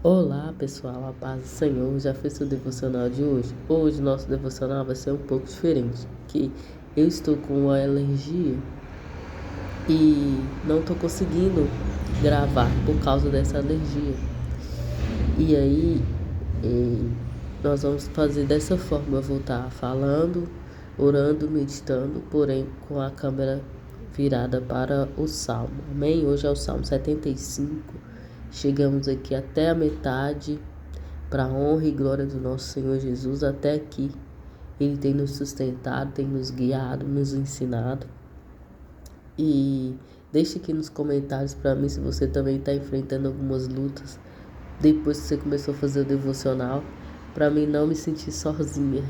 Olá pessoal, a paz do Senhor. Já fez o devocional de hoje? Hoje nosso devocional vai ser um pouco diferente, que eu estou com uma alergia e não estou conseguindo gravar por causa dessa alergia. E aí nós vamos fazer dessa forma, eu vou estar falando, orando, meditando, porém com a câmera virada para o Salmo. Amém? Hoje é o Salmo 75. Chegamos aqui até a metade, para a honra e glória do nosso Senhor Jesus. Até aqui Ele tem nos sustentado, tem nos guiado, nos ensinado. E deixe aqui nos comentários para mim se você também está enfrentando algumas lutas depois que você começou a fazer o devocional, para mim não me sentir sozinha.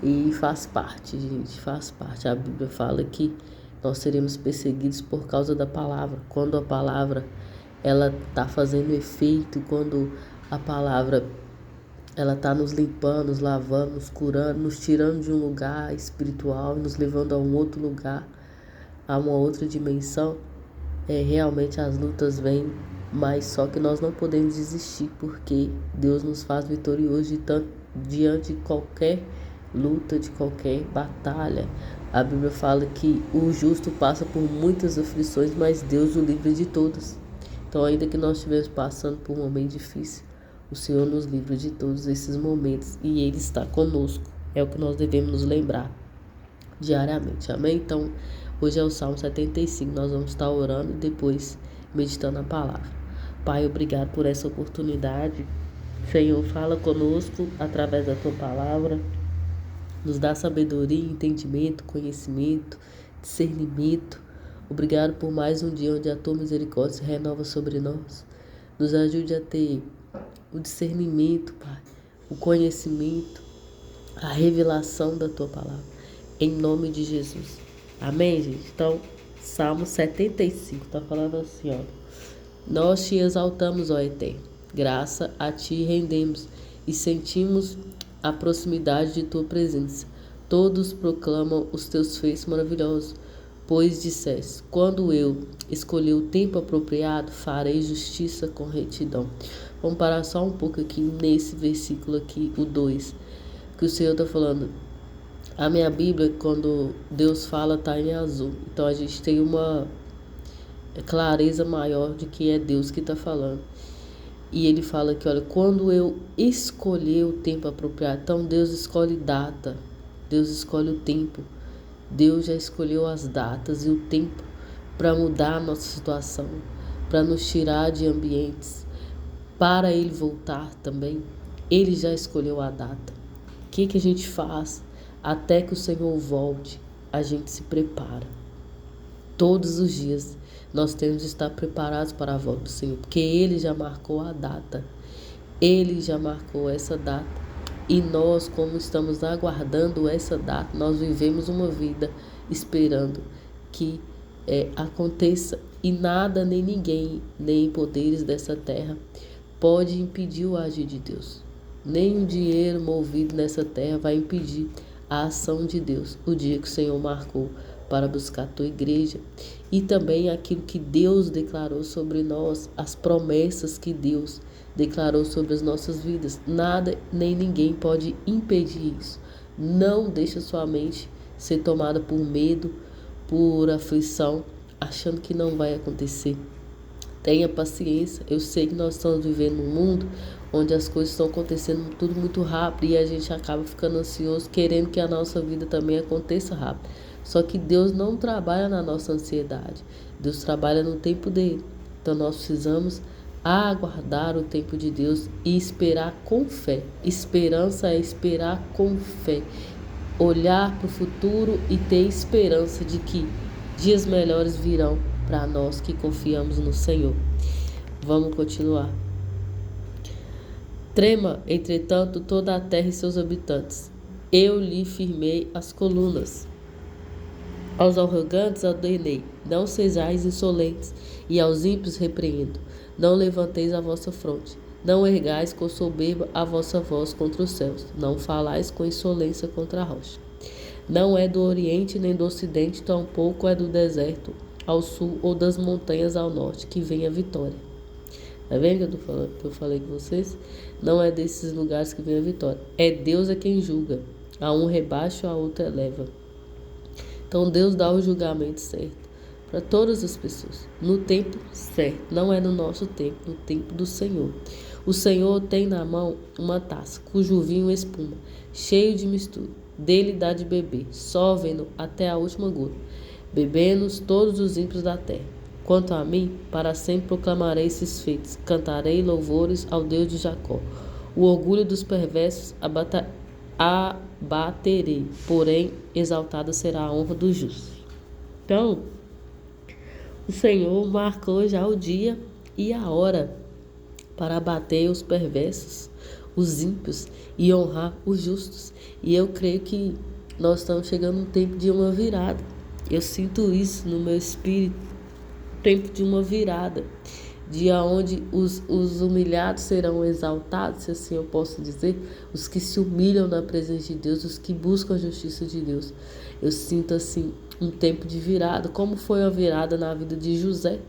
E faz parte, gente, faz parte. A Bíblia fala que nós seremos perseguidos por causa da palavra. Quando a palavra ela está fazendo efeito, quando a palavra ela está nos limpando, nos lavando, nos curando, nos tirando de um lugar espiritual, nos levando a um outro lugar, a uma outra dimensão, realmente as lutas vêm, mas só que nós não podemos desistir, porque Deus nos faz vitoriosos diante de qualquer luta, de qualquer batalha. A Bíblia fala que o justo passa por muitas aflições, mas Deus o livra de todas. Então, ainda que nós estivermos passando por um momento difícil, o Senhor nos livra de todos esses momentos e Ele está conosco. É o que nós devemos nos lembrar diariamente. Amém? Então, hoje é o Salmo 75. Nós vamos estar orando e depois meditando a palavra. Pai, obrigado por essa oportunidade. Senhor, fala conosco através da Tua palavra. Nos dá sabedoria, entendimento, conhecimento, discernimento. Obrigado por mais um dia onde a Tua misericórdia se renova sobre nós. Nos ajude a ter o discernimento, Pai, o conhecimento, a revelação da Tua palavra. Em nome de Jesus. Amém, gente? Então, Salmo 75 está falando assim, ó. Nós te exaltamos, ó Eterno. Graça a Ti rendemos e sentimos a proximidade de Tua presença. Todos proclamam os Teus feitos maravilhosos, pois disseste, quando eu escolher o tempo apropriado, farei justiça com retidão. Vamos parar só um pouco aqui nesse versículo aqui, o 2, que o Senhor está falando. A minha Bíblia, quando Deus fala, está em azul. Então a gente tem uma clareza maior de que é Deus que está falando. E ele fala que, olha, quando eu escolher o tempo apropriado. Então Deus escolhe data, Deus escolhe o tempo. Deus já escolheu as datas e o tempo para mudar a nossa situação, para nos tirar de ambientes, para Ele voltar também. Ele já escolheu a data. O que a gente faz até que o Senhor volte? A gente se prepara. Todos os dias nós temos de estar preparados para a volta do Senhor, porque Ele já marcou a data. Ele já marcou essa data. E nós, como estamos aguardando essa data, nós vivemos uma vida esperando que aconteça. E nada, nem ninguém, nem poderes dessa terra pode impedir o agir de Deus. Nem um dinheiro movido nessa terra vai impedir a ação de Deus, o dia que o Senhor marcou para buscar a tua igreja. E também aquilo que Deus declarou sobre nós, as promessas que Deus declarou sobre as nossas vidas. Nada nem ninguém pode impedir isso. Não deixa sua mente ser tomada por medo, por aflição, achando que não vai acontecer. Tenha paciência. Eu sei que nós estamos vivendo num mundo onde as coisas estão acontecendo tudo muito rápido e a gente acaba ficando ansioso, querendo que a nossa vida também aconteça rápido. Só que Deus não trabalha na nossa ansiedade. Deus trabalha no tempo dele. Então nós precisamos aguardar o tempo de Deus e esperar com fé. Esperança é esperar com fé. Olhar para o futuro e ter esperança de que dias melhores virão para nós que confiamos no Senhor. Vamos continuar. Trema, entretanto, toda a terra e seus habitantes. Eu lhe firmei as colunas. Aos arrogantes ordenei, não sejais insolentes, e aos ímpios repreendo. Não levanteis a vossa fronte, não ergais com soberba a vossa voz contra os céus, não falais com insolência contra a rocha. Não é do oriente nem do ocidente, tampouco é do deserto ao sul ou das montanhas ao norte que vem a vitória. Tá vendo que eu tô falando, que eu falei com vocês? Não é desses lugares que vem a vitória. É Deus quem julga. A um rebaixa, a outra eleva. Então Deus dá o julgamento certo para todas as pessoas, no tempo certo. Não é no nosso tempo, no tempo do Senhor. O Senhor tem na mão uma taça, cujo vinho espuma, cheio de mistura. Dele dá de beber, sovem-no até a última gota, bebendo-os todos os ímpios da terra. Quanto a mim, para sempre proclamarei esses feitos, cantarei louvores ao Deus de Jacó. O orgulho dos perversos abaterei, porém exaltada será a honra dos justos. Então, o Senhor marcou já o dia e a hora para abater os perversos, os ímpios e honrar os justos. E eu creio que nós estamos chegando no tempo de uma virada. Eu sinto isso no meu espírito, tempo de uma virada, dia onde os humilhados serão exaltados, se assim eu posso dizer, os que se humilham na presença de Deus, os que buscam a justiça de Deus. Eu sinto assim um tempo de virada, como foi a virada na vida de José.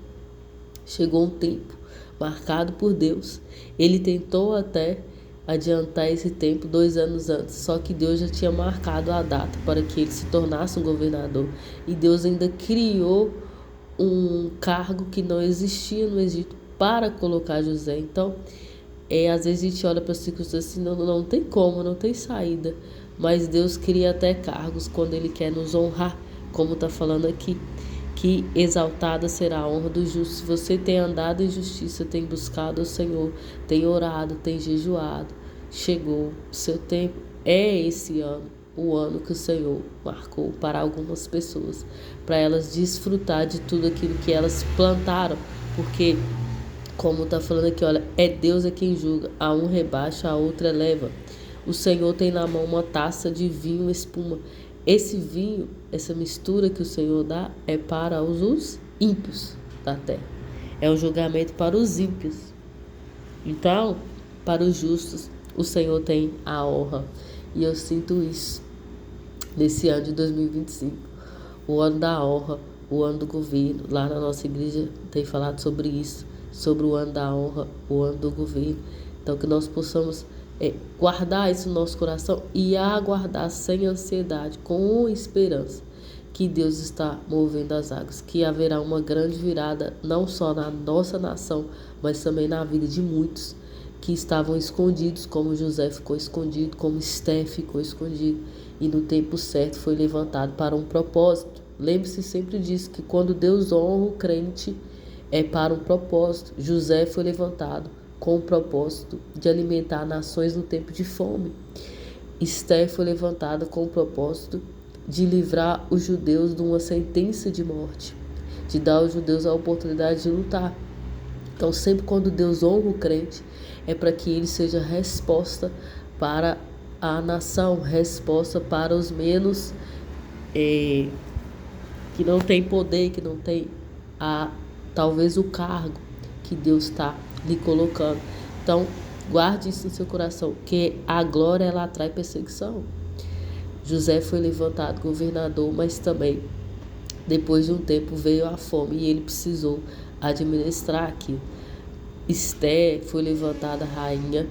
Chegou um tempo marcado por Deus. Ele tentou até adiantar esse tempo 2 anos antes, só que Deus já tinha marcado a data para que ele se tornasse um governador. E Deus ainda criou um cargo que não existia no Egito para colocar José. Então, às vezes a gente olha para as circunstâncias assim, não tem como, não tem saída. Mas Deus cria até cargos quando Ele quer nos honrar, como está falando aqui, que exaltada será a honra do justo. Se você tem andado em justiça, tem buscado o Senhor, tem orado, tem jejuado, chegou o seu tempo. É esse ano, o ano que o Senhor marcou para algumas pessoas, para elas desfrutar de tudo aquilo que elas plantaram, porque, como está falando aqui, olha, é Deus quem julga, a um rebaixa, a outra eleva. O Senhor tem na mão uma taça de vinho espuma. Esse vinho, essa mistura que o Senhor dá, é para os ímpios da terra. É um julgamento para os ímpios. Então, para os justos, o Senhor tem a honra. E eu sinto isso nesse ano de 2025. O ano da honra, o ano do governo. Lá na nossa igreja tem falado sobre isso, sobre o ano da honra, o ano do governo. Então, que nós possamos guardar isso no nosso coração e aguardar sem ansiedade, com esperança, que Deus está movendo as águas, que haverá uma grande virada, não só na nossa nação, mas também na vida de muitos que estavam escondidos, como José ficou escondido, como Esté ficou escondido, e no tempo certo foi levantado para um propósito. Lembre-se sempre disso, que quando Deus honra o crente, é para um propósito. José foi levantado com o propósito de alimentar nações no tempo de fome. Esté foi levantada com o propósito de livrar os judeus de uma sentença de morte, de dar aos judeus a oportunidade de lutar. Então, sempre quando Deus honra o crente, é para que ele seja resposta para a nação, resposta para os menos que não tem poder, que não tem talvez o cargo que Deus está lhe colocando. Então, guarde isso no seu coração, que a glória ela atrai perseguição. José foi levantado governador, mas também depois de um tempo veio a fome e ele precisou administrar aquilo. Esté foi levantada rainha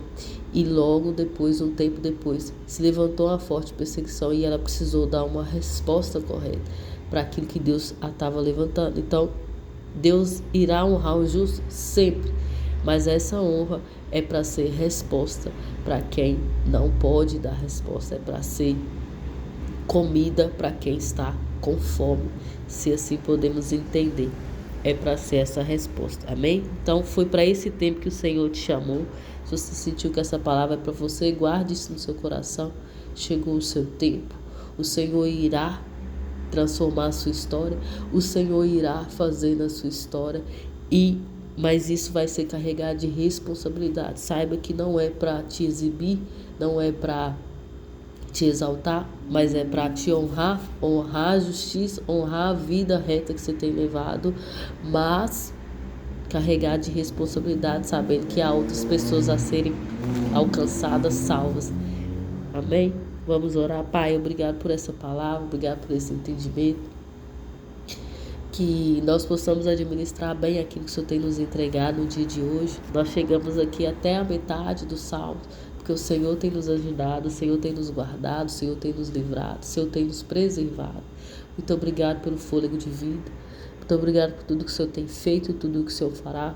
e logo depois, um tempo depois, se levantou uma forte perseguição e ela precisou dar uma resposta correta para aquilo que Deus a estava levantando. Então, Deus irá honrar o justo sempre, mas essa honra é para ser resposta para quem não pode dar resposta, é para ser comida para quem está com fome, se assim podemos entender. É para ser essa resposta, amém? Então foi para esse tempo que o Senhor te chamou. Se você sentiu que essa palavra é para você, guarde isso no seu coração. Chegou o seu tempo, o Senhor irá transformar a sua história, o Senhor irá fazer na sua história, mas isso vai ser carregado de responsabilidade. Saiba que não é para te exibir, não é para te exaltar, mas é para te honrar a justiça, honrar a vida reta que você tem levado, mas carregar de responsabilidade, sabendo que há outras pessoas a serem alcançadas, salvas. Amém? Vamos orar. Pai, obrigado por essa palavra, obrigado por esse entendimento. que nós possamos administrar bem aquilo que o Senhor tem nos entregado no dia de hoje. Nós chegamos aqui até a metade do salmo, porque o Senhor tem nos ajudado, o Senhor tem nos guardado, o Senhor tem nos livrado, o Senhor tem nos preservado. Muito obrigado pelo fôlego de vida, muito obrigado por tudo que o Senhor tem feito, tudo que o Senhor fará.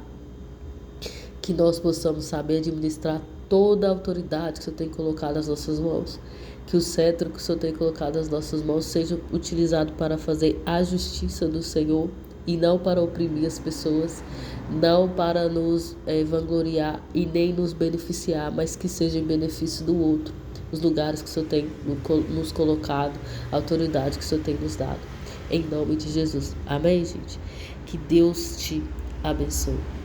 Que nós possamos saber administrar toda a autoridade que o Senhor tem colocado nas nossas mãos. Que o cetro que o Senhor tem colocado nas nossas mãos seja utilizado para fazer a justiça do Senhor e não para oprimir as pessoas, não para nos vangloriar e nem nos beneficiar, mas que seja em benefício do outro, os lugares que o Senhor tem nos colocado, a autoridade que o Senhor tem nos dado. Em nome de Jesus. Amém, gente? Que Deus te abençoe.